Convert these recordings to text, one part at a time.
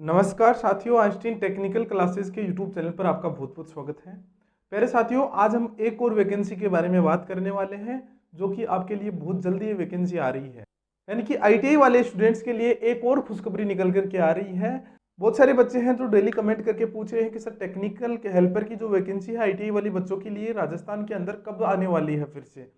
नमस्कार साथियों, Einstein technical classes के यूट्यूब चैनल पर आपका बहुत बहुत स्वागत है। प्यारे साथियों, आज हम एक और वैकेंसी के बारे में बात करने वाले हैं जो कि आपके लिए बहुत जल्दी ये वैकेंसी आ रही है। यानी कि आईटीआई वाले स्टूडेंट्स के लिए एक और खुशखबरी निकल करके आ रही है। बहुत सारे बच्चे हैं जो डेली कमेंट करके पूछ रहे हैं कि सर टेक्निकल के हेल्पर की जो वैकेंसी है आईटीआई वाली बच्चों के लिए राजस्थान के अंदर कब आने वाली है फिर से।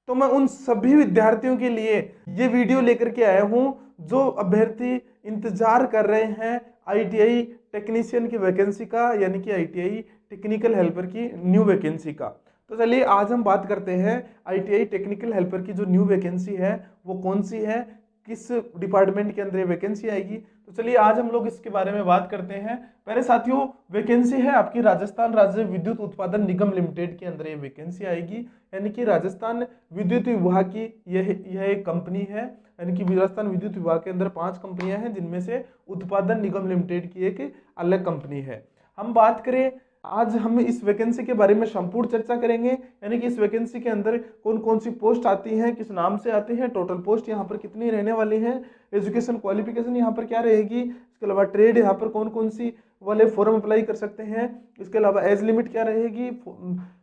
तो मैं उन सभी विद्यार्थियों के लिए ये वीडियो लेकर के आया हूं जो अभ्यर्थी इंतजार कर रहे हैं आईटीआई टेक्नीशियन की वैकेंसी का, यानी कि आईटीआई टेक्निकल हेल्पर की न्यू वैकेंसी का। तो चलिए आज हम बात करते हैं आईटीआई टेक्निकल हेल्पर की जो न्यू वैकेंसी है वो कौन सी है, किस डिपार्टमेंट के अंदर ये वैकेंसी आएगी। तो चलिए आज हम लोग इसके बारे में बात करते हैं। पहले साथियों, वैकेंसी है आपकी राजस्थान राज्य विद्युत उत्पादन निगम लिमिटेड के अंदर ये वैकेंसी आएगी। यानी कि राजस्थान विद्युत विभाग की यह एक कंपनी है। यानी कि राजस्थान विद्युत विभाग के अंदर 5 कंपनियां हैं जिनमें से उत्पादन निगम लिमिटेड की एक अलग कंपनी है। हम बात करें, आज हम इस वैकेंसी के बारे में संपूर्ण चर्चा करेंगे। यानी कि इस वैकेंसी के अंदर कौन कौन सी पोस्ट आती हैं, किस नाम से आती हैं, टोटल पोस्ट यहाँ पर कितनी रहने वाली हैं, एजुकेशन क्वालिफिकेशन यहाँ पर क्या रहेगी, इसके अलावा ट्रेड यहाँ पर कौन कौन सी वाले फॉर्म अप्लाई कर सकते हैं, इसके अलावा एज लिमिट क्या रहेगी।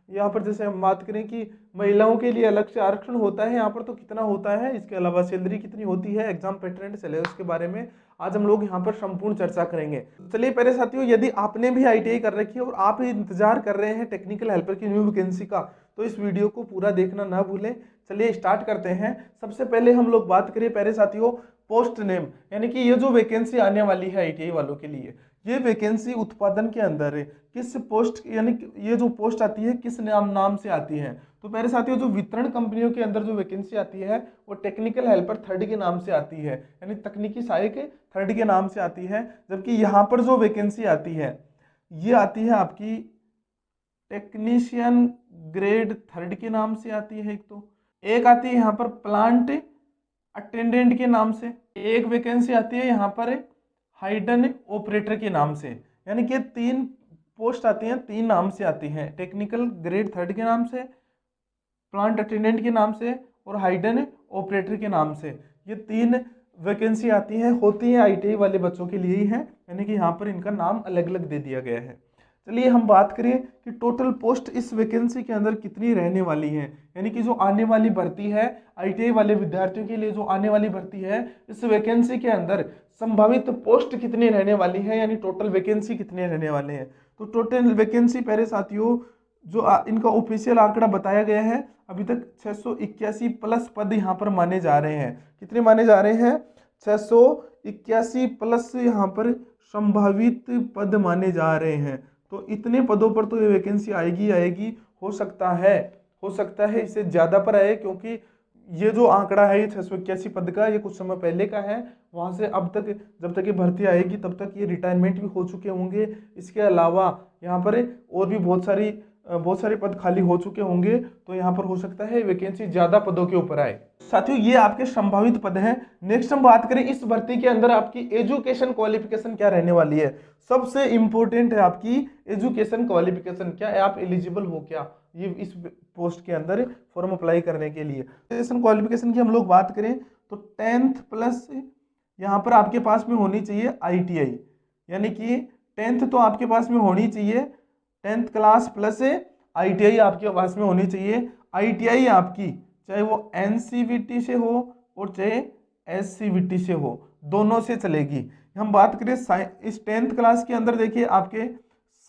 यहाँ पर जैसे हम बात करें कि महिलाओं के लिए अलग से आरक्षण होता है यहाँ पर, तो कितना होता है, इसके अलावा सैलरी कितनी होती है, एग्जाम पैटर्न सिलेबस के बारे में आज हम लोग यहाँ पर संपूर्ण चर्चा करेंगे। चलिए पहले साथियों, यदि आपने भी आईटीआई कर रखी है और आप इंतजार कर रहे हैं टेक्निकल हेल्पर की न्यू वैकेंसी का, तो इस वीडियो को पूरा देखना ना भूलें। चलिए स्टार्ट करते हैं। सबसे पहले हम लोग बात करें प्यारे साथियों पोस्ट नेम, यानी कि ये जो वैकेंसी आने वाली है आईटीआई वालों के लिए, ये वैकेंसी उत्पादन के अंदर है। किस पोस्ट, यानी ये जो पोस्ट आती है किस नाम से आती है। तो मेरे साथियों, जो वितरण कंपनियों के अंदर जो वैकेंसी आती है वो टेक्निकल हेल्पर 3rd के नाम से आती है, यानी तकनीकी सहायक 3rd के नाम से आती है। जबकि यहाँ पर जो वैकेंसी आती है ये आती है आपकी टेक्नीशियन ग्रेड 3rd के नाम से आती है। एक आती है यहाँ पर प्लांट अटेंडेंट के नाम से, एक वैकेंसी आती है यहाँ पर हाइडन ऑपरेटर के नाम से। यानी कि 3 पोस्ट आती हैं, 3 नाम से आती हैं, टेक्निकल ग्रेड 3rd के नाम से, प्लांट अटेंडेंट के नाम से और हाइडन ऑपरेटर के नाम से। ये 3 वैकेंसी आती हैं, होती है आईटीआई वाले बच्चों के लिए ही है। यानी कि यहाँ पर इनका नाम अलग अलग दे दिया गया है। चलिए हम बात करें कि टोटल पोस्ट इस वैकेंसी के अंदर कितनी रहने वाली है। यानी कि जो आने वाली भर्ती है आईटीआई वाले विद्यार्थियों के लिए, जो आने वाली भर्ती है इस वैकेंसी के अंदर संभावित पोस्ट कितनी रहने वाली है, यानी टोटल वैकेंसी कितने रहने वाले हैं। तो टोटल वैकेंसी पहले साथियों, जो इनका ऑफिशियल आंकड़ा बताया गया है, अभी तक 681 प्लस पद यहाँ पर माने जा रहे हैं। कितने माने जा रहे हैं? 681 प्लस यहाँ पर संभावित पद माने जा रहे हैं। तो इतने पदों पर तो ये वैकेंसी आएगी। हो सकता है इससे ज़्यादा पर आए, क्योंकि ये जो आंकड़ा है ये 681 पद का, ये कुछ समय पहले का है। वहाँ से अब तक, जब तक ये भर्ती आएगी तब तक ये रिटायरमेंट भी हो चुके होंगे। इसके अलावा यहाँ पर और भी बहुत सारे पद खाली हो चुके होंगे। तो यहाँ पर हो सकता है वैकेंसी ज़्यादा पदों के ऊपर आए। साथियों, ये आपके संभावित पद हैं। नेक्स्ट हम बात करें इस भर्ती के अंदर आपकी एजुकेशन क्वालिफिकेशन क्या रहने वाली है। सबसे इंपॉर्टेंट है आपकी एजुकेशन क्वालिफिकेशन, क्या है, आप एलिजिबल हो क्या ये इस पोस्ट के अंदर फॉर्म अप्लाई करने के लिए। एजुकेशन क्वालिफिकेशन की हम लोग बात करें तो 10th प्लस यहाँ पर आपके पास में होनी चाहिए आईटीआई, यानी कि 10th तो आपके पास में होनी चाहिए, 10th क्लास प्लस आईटीआई आपके पास में होनी चाहिए। आईटीआई आपकी चाहे वो एनसीवीटी से हो और चाहे एससीवीटी से हो, दोनों से चलेगी। हम बात करें इस 10th क्लास के अंदर, देखिए आपके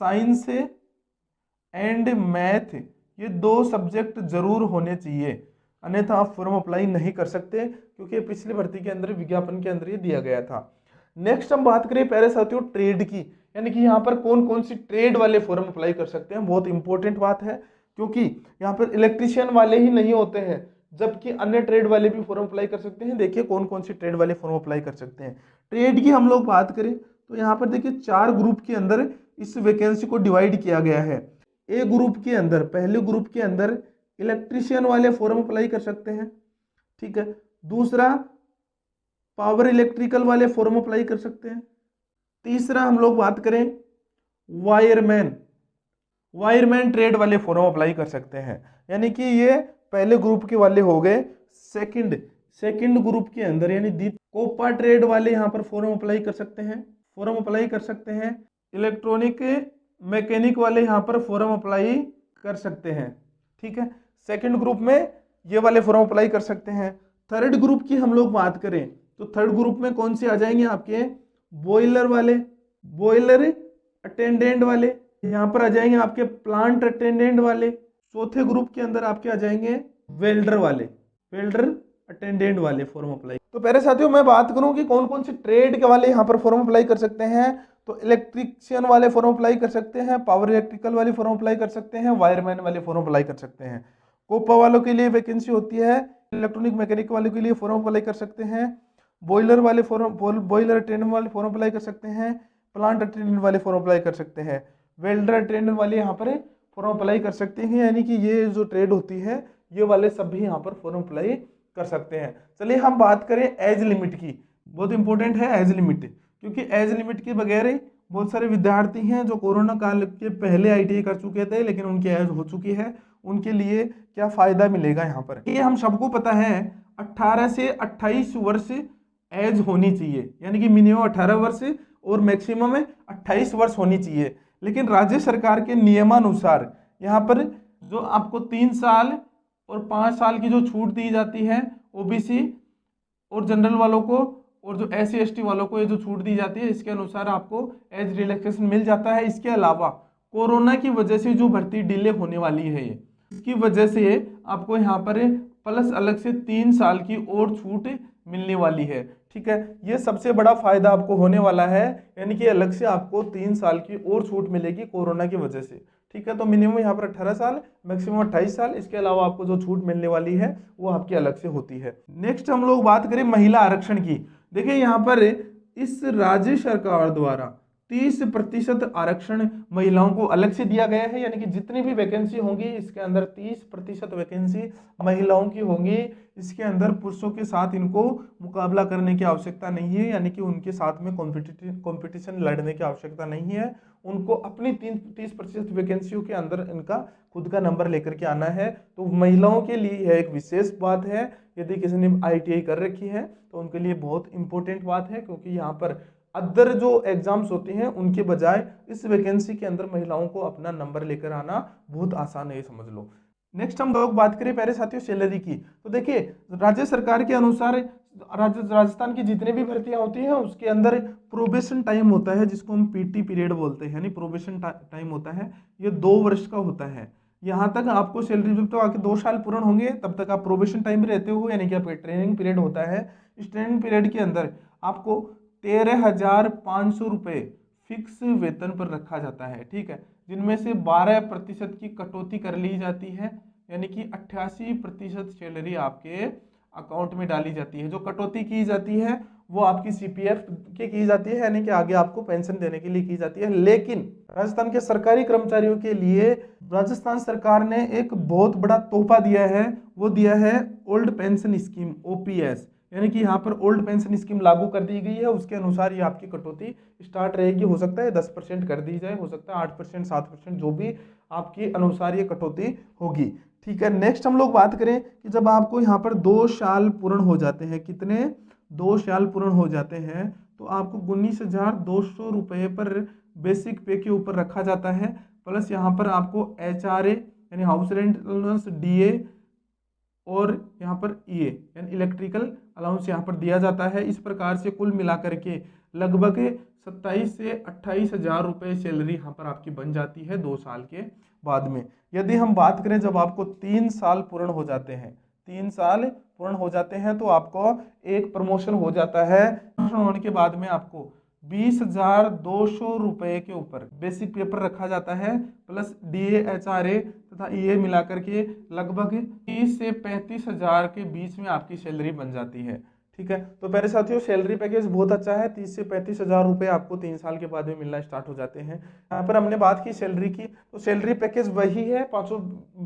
साइंस एंड मैथ ये 2 सब्जेक्ट जरूर होने चाहिए, अन्यथा आप फॉर्म अप्लाई नहीं कर सकते, क्योंकि पिछली भर्ती के अंदर विज्ञापन के अंदर ये दिया गया था। नेक्स्ट हम बात करें प्यारे साथियों ट्रेड की, यानी कि यहाँ पर कौन कौन सी ट्रेड वाले फॉर्म अप्लाई कर सकते हैं। बहुत इंपॉर्टेंट बात है, क्योंकि यहाँ पर इलेक्ट्रीशियन वाले ही नहीं होते हैं, जबकि अन्य ट्रेड वाले भी फॉर्म अप्लाई कर सकते हैं। देखिए कौन कौन सी ट्रेड वाले फॉर्म अप्लाई कर सकते हैं। ट्रेड की हम लोग बात करें तो यहाँ पर देखिए 4 ग्रुप के अंदर इस वैकेंसी को डिवाइड किया गया है। ए ग्रुप के अंदर, पहले ग्रुप के अंदर इलेक्ट्रीशियन वाले फॉर्म अप्लाई कर सकते हैं, ठीक है। दूसरा, पावर इलेक्ट्रिकल वाले फॉर्म अप्लाई कर सकते हैं। तीसरा हम लोग बात करें वायरमैन ट्रेड वाले फॉर्म अप्लाई कर सकते हैं। यानी कि ये पहले ग्रुप के वाले हो गए। सेकंड ग्रुप के अंदर यानी कोपा ट्रेड वाले यहाँ पर फॉर्म अप्लाई कर सकते हैं। फॉर्म अप्लाई कर सकते हैं। इलेक्ट्रॉनिक मैकेनिक वाले यहाँ पर फॉर्म अप्लाई कर सकते हैं। ठीक है, सेकंड ग्रुप में ये वाले फॉर्म अप्लाई कर सकते हैं। थर्ड ग्रुप की हम लोग बात करें तो थर्ड ग्रुप में कौन से आ जाएंगे आपके, बॉयलर वाले, बॉयलर अटेंडेंट वाले, यहाँ पर आ जाएंगे आपके प्लांट अटेंडेंट वाले। चौथे ग्रुप के अंदर आपके आ जाएंगे वेल्डर वाले, वेल्डर अटेंडेंट वाले फॉर्म अप्लाई। तो पहले साथियों मैं बात करूं कि कौन कौन से ट्रेड के वाले यहाँ पर फॉर्म अप्लाई कर सकते हैं, तो इलेक्ट्रिशियन वाले फॉर्म अप्लाई कर सकते हैं, पावर इलेक्ट्रिकल वाले फॉर्म अप्लाई कर सकते हैं, वायरमैन वाले फॉर्म अप्लाई कर सकते हैं। कोपा वालों के लिए वैकेंसी होती है, इलेक्ट्रॉनिक मैकेनिक वाले के लिए फॉर्म अप्लाई कर सकते हैं, बॉयलर वाले बॉयलर अटेंडेंट वाले फॉर्म अप्लाई कर सकते हैं, प्लांट अटेंडेंट वाले फॉर्म अप्लाई कर सकते हैं, वेल्डर अटेंडेंट वाले यहाँ पर फॉर्म अप्लाई कर सकते हैं। यानी कि ये जो ट्रेड होती है ये वाले सब भी यहाँ पर फॉर्म अप्लाई कर सकते हैं। चलिए हम बात करें एज लिमिट की, बहुत इंपॉर्टेंट है एज लिमिट, क्योंकि एज लिमिट के बगैर बहुत सारे विद्यार्थी हैं जो कोरोना काल के पहले आईटीआई कर चुके थे लेकिन उनकी एज हो चुकी है, उनके लिए क्या फायदा मिलेगा यहाँ पर। ये हम सबको पता है 18 से 28 वर्ष एज होनी चाहिए, यानी कि मिनिमम 18 वर्ष और मैक्सिमम 28 वर्ष होनी चाहिए। लेकिन राज्य सरकार के नियमानुसार यहाँ पर जो आपको 3 साल और 5 साल की जो छूट दी जाती है ओबीसी और जनरल वालों को, और जो SC ST वालों को ये जो छूट दी जाती है इसके अनुसार आपको एज रिलैक्सेशन मिल जाता है। इसके अलावा कोरोना की वजह से जो भर्ती डिले होने वाली है ये, इसकी वजह से आपको यहाँ पर प्लस अलग से 3 साल की और छूट मिलने वाली है। ठीक है, ये सबसे बड़ा फायदा आपको होने वाला है, यानी कि अलग से आपको 3 साल की और छूट मिलेगी कोरोना की वजह से। ठीक है, तो मिनिमम यहाँ पर 18 साल, मैक्सिमम 28 साल, इसके अलावा आपको जो छूट मिलने वाली है वो आपकी अलग से होती है। नेक्स्ट हम लोग बात करें महिला आरक्षण की। देखिए यहाँ पर इस राज्य सरकार द्वारा 30% आरक्षण महिलाओं को अलग से दिया गया है, यानी कि जितनी भी वैकेंसी होंगी इसके अंदर 30% वैकेंसी महिलाओं की होंगी। इसके अंदर पुरुषों के साथ इनको मुकाबला करने की आवश्यकता नहीं है, यानी कि उनके साथ में कंपटीशन लड़ने की आवश्यकता नहीं है। उनको अपनी 30% वैकेंसियों के अंदर इनका खुद का नंबर लेकर के आना है। तो महिलाओं के लिए यह एक विशेष बात है, यदि किसी ने ITI कर रखी है तो उनके लिए बहुत इंपॉर्टेंट बात है, क्योंकि यहाँ पर अदर जो एग्जाम्स होते हैं उनके बजाय इस वैकेंसी के अंदर महिलाओं को अपना नंबर लेकर आना बहुत आसान है, समझ लो। नेक्स्ट हम लोग बात करें प्यारे साथियों सैलरी की, तो देखिए राज्य सरकार के अनुसार राजस्थान की जितने भी भर्तियां होती हैं उसके अंदर प्रोबेशन टाइम होता है, जिसको हम PT पीरियड बोलते हैं, यानी प्रोबेशन टाइम होता है, ये 2 वर्ष का होता है। यहाँ तक आपको सैलरी जब तक आके 2 साल पूर्ण होंगे तब तक आप प्रोबेशन टाइम में रहते हो, यानी कि आपका ट्रेनिंग पीरियड होता है। इस ट्रेनिंग पीरियड के अंदर आपको 13,500 रुपये फिक्स वेतन पर रखा जाता है। ठीक है, जिनमें से 12% की कटौती कर ली जाती है, यानी कि 88% सैलरी आपके अकाउंट में डाली जाती है। जो कटौती की जाती है वो आपकी CPF के की जाती है, यानी कि आगे आपको पेंशन देने के लिए की जाती है। लेकिन राजस्थान के सरकारी कर्मचारियों के लिए राजस्थान सरकार ने एक बहुत बड़ा तोहफा दिया है, वो दिया है ओल्ड पेंशन स्कीम OPS, यानी कि यहाँ पर ओल्ड पेंशन स्कीम लागू कर दी गई है। उसके अनुसार ये आपकी कटौती स्टार्ट रहेगी, हो सकता है 10% कर दी जाए, हो सकता है 8%, 7%, जो भी आपके अनुसार ये कटौती होगी। ठीक है, नेक्स्ट हम लोग बात करें कि जब आपको यहाँ पर 2 साल पूर्ण हो जाते हैं, कितने 2 साल पूर्ण हो जाते हैं, तो आपको 19,200 रुपये पर बेसिक पे के ऊपर रखा जाता है। प्लस यहाँ पर आपको HRA यानी हाउस रेंट अलाउंस, DA और यहाँ पर EA यानी इलेक्ट्रिकल अलाउंस यहाँ पर दिया जाता है। इस प्रकार से कुल मिलाकर के लगभग 27 से 28 हज़ार रुपये सैलरी यहाँ पर आपकी बन जाती है 2 साल के बाद में। यदि हम बात करें जब आपको 3 साल पूर्ण हो जाते हैं, 3 साल पूर्ण हो जाते हैं, तो आपको एक प्रमोशन हो जाता है। प्रमोशन होने के बाद में आपको 20,200 रुपये के ऊपर बेसिक पेपर रखा जाता है, प्लस DA HRA तथा EA मिलाकर के लगभग 30 से 35 हज़ार के बीच में आपकी सैलरी बन जाती है। ठीक है, तो प्यारे साथियों सैलरी पैकेज बहुत अच्छा है, 30 से 35 हज़ार रुपये आपको 3 साल के बाद में मिलना स्टार्ट हो जाते हैं। यहाँ पर हमने बात की सैलरी की, तो सैलरी पैकेज वही है 500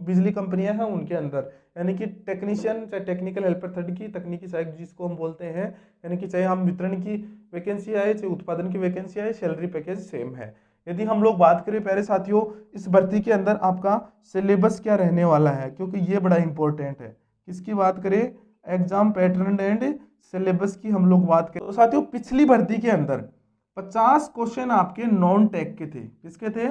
बिजली कंपनियां हैं उनके अंदर, यानी कि टेक्नीशियन चाहे टेक्निकल हेल्पर थर्ड की तकनीकी सहायक जिसको हम बोलते हैं, यानी कि चाहे हम वितरण की वैकेंसी आए चाहे उत्पादन की वैकेंसी आए, सैलरी पैकेज सेम है। यदि हम लोग बात करें प्यारे साथियों इस भर्ती के अंदर आपका सिलेबस क्या रहने वाला है, क्योंकि ये बड़ा इंपॉर्टेंट है। किसकी बात करें, एग्जाम पैटर्न एंड सिलेबस की हम लोग बात करें, तो साथियों पिछली भर्ती के अंदर 50 क्वेश्चन आपके नॉन टेक के थे। किसके थे?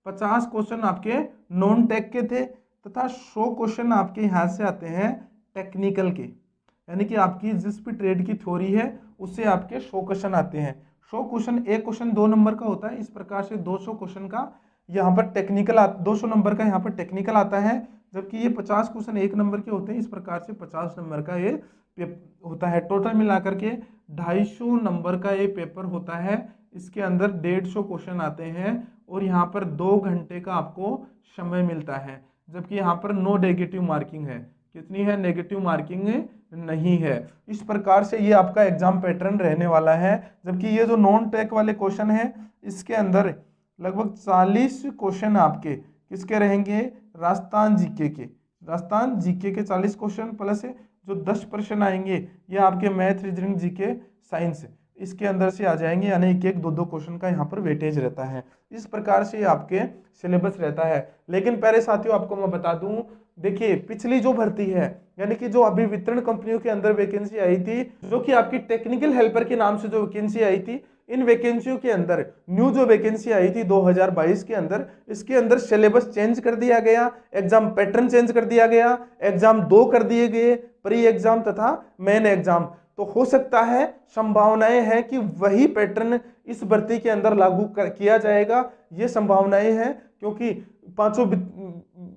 50 क्वेश्चन आपके नॉन टेक के थे तथा 100 क्वेश्चन आपके यहाँ से आते हैं टेक्निकल के, यानी कि आपकी जिस भी ट्रेड की थ्योरी है उससे आपके 100 क्वेश्चन आते हैं। 100 क्वेश्चन, एक क्वेश्चन 2 नंबर का होता है, इस प्रकार से 200 क्वेश्चन का यहाँ पर टेक्निकल 200 नंबर का यहाँ पर टेक्निकल आता है, जबकि ये 50 क्वेश्चन 1 नंबर के होते हैं। इस प्रकार से 50 नंबर का ये होता है। टोटल मिलाकर के 250 नंबर का ये पेपर होता है। इसके अंदर 150 क्वेश्चन आते हैं और यहाँ पर 2 घंटे का आपको समय मिलता है, जबकि यहाँ पर नो नेगेटिव मार्किंग है। कितनी है? नेगेटिव मार्किंग नहीं है। इस प्रकार से ये आपका एग्जाम पैटर्न रहने वाला है। जबकि ये जो नॉन टेक वाले क्वेश्चन है इसके अंदर लगभग 40 क्वेश्चन आपके किसके रहेंगे? राजस्थान जीके के। राजस्थान जीके के 40 क्वेश्चन प्लस जो 10 प्रश्न आएंगे ये आपके मैथ, रीजनिंग, जीके, साइंस इसके अंदर से आ जाएंगे, यानी एक एक 2-2 क्वेश्चन का यहाँ पर वेटेज रहता है। इस प्रकार से आपके सिलेबस रहता है। लेकिन प्यारे साथियों आपको मैं बता दूं, देखिए पिछली जो भर्ती है, यानी कि जो अभी वितरण कंपनियों के अंदर वैकेंसी आई थी, जो कि आपकी टेक्निकल हेल्पर के नाम से जो वैकेंसी आई थी, इन वैकेंसियों के अंदर न्यू जो वैकेंसी आई थी 2022 के अंदर, इसके अंदर सिलेबस चेंज कर दिया गया, एग्जाम पैटर्न चेंज कर दिया गया, एग्जाम 2 कर दिए गए, प्री एग्जाम तथा मेन एग्जाम। तो हो सकता है, संभावनाएं हैं कि वही पैटर्न इस भर्ती के अंदर लागू किया जाएगा। ये संभावनाएं हैं क्योंकि 5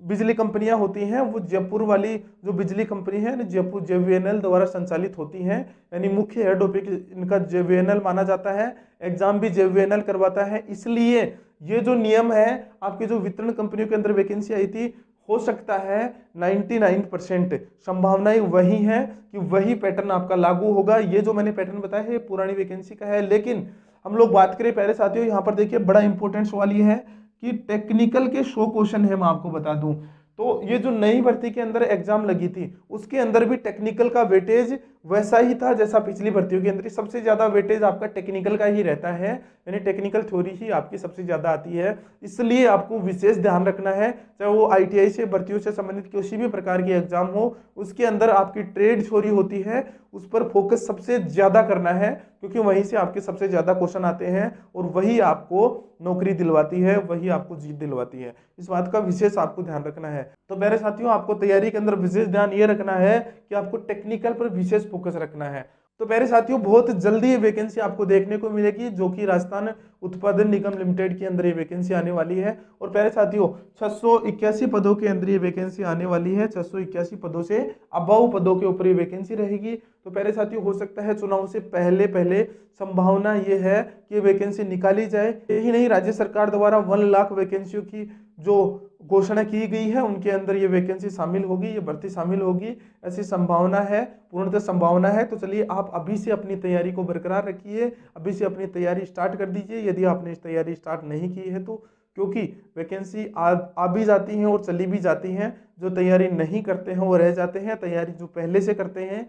बिजली कंपनियां होती हैं, वो जयपुर वाली जो बिजली कंपनी है जयपुर JVNL द्वारा संचालित होती हैं, यानी मुख्य हेड ऑफिस इनका JVNL माना जाता है, एग्जाम भी JVNL करवाता है। इसलिए ये जो नियम है आपके जो वितरण कंपनियों के अंदर वैकेंसी आई थी, हो सकता है 99% संभावनाएं वही हैं कि वही पैटर्न आपका लागू होगा। ये जो मैंने पैटर्न बताया है पुरानी वैकेंसी का है। लेकिन हम लोग बात करें प्यारे साथियों, यहाँ पर देखिए बड़ा इंपॉर्टेंट सवाल ये है कि टेक्निकल के 100 क्वेश्चन है। मैं आपको बता दूं तो ये जो नई भर्ती के अंदर एग्जाम लगी थी उसके अंदर भी टेक्निकल का वेटेज वैसा ही था जैसा पिछली भर्तियों के अंदर। सबसे ज्यादा वेटेज आपका टेक्निकल का ही रहता है, यानी टेक्निकल थ्योरी ही आपकी सबसे ज्यादा आती है। इसलिए आपको विशेष ध्यान रखना है, चाहे वो ITI से भर्तियों से संबंधित किसी भी प्रकार की एग्जाम हो, उसके अंदर आपकी ट्रेड थ्योरी होती है, उस पर फोकस सबसे ज्यादा करना है, क्योंकि वहीं से आपके सबसे ज्यादा क्वेश्चन आते हैं और वही आपको नौकरी दिलवाती है, वही आपको जीत दिलवाती है। इस बात का विशेष आपको ध्यान रखना है। तो मेरे साथियों आपको तैयारी के अंदर विशेष ध्यान ये रखना है कि आपको टेक्निकल पर विशेष फोकस रखना है। तो मेरे साथियों बहुत जल्दी ये वैकेंसी आपको देखने को मिलेगी, जो कि राजस्थान उत्पादन निगम लिमिटेड के अंदर ये वैकेंसी आने वाली है। और प्यारे साथियों 681 पदों के अंदर ये वैकेंसी आने वाली है। 681 पदों से अबव पदों के ऊपर ये वैकेंसी रहेगी। तो प्यारे साथियों हो सकता है चुनाव से पहले पहले संभावना ये है कि वैकेंसी निकाली जाए। यही नहीं, राज्य सरकार द्वारा 1 लाख वैकेंसियों की जो घोषणा की गई है उनके अंदर ये वैकेंसी शामिल होगी, ये भर्ती शामिल होगी, ऐसी संभावना है, पूर्णतः संभावना है। तो चलिए आप अभी से अपनी तैयारी को बरकरार रखिए, अभी से अपनी तैयारी स्टार्ट कर दीजिए यदि आपने इस तैयारी स्टार्ट नहीं की है तो, क्योंकि वैकेंसी आ भी जाती हैं और चली भी जाती हैं। जो तैयारी नहीं करते हैं वो रह जाते हैं, तैयारी जो पहले से करते हैं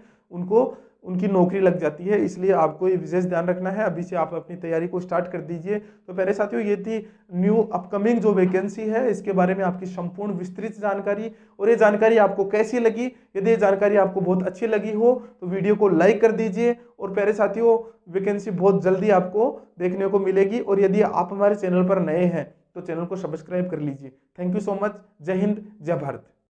उनकी नौकरी लग जाती है। इसलिए आपको ये विशेष ध्यान रखना है, अभी से आप अपनी तैयारी को स्टार्ट कर दीजिए। तो प्यारे साथियों ये थी न्यू अपकमिंग जो वैकेंसी है, इसके बारे में आपकी संपूर्ण विस्तृत जानकारी। और ये जानकारी आपको कैसी लगी? यदि ये जानकारी आपको बहुत अच्छी लगी हो तो वीडियो को लाइक कर दीजिए। और प्यारे साथियों वैकेंसी बहुत जल्दी आपको देखने को मिलेगी। और यदि आप हमारे चैनल पर नए हैं तो चैनल को सब्सक्राइब कर लीजिए। Thank you so much. जय हिंद, जय भारत।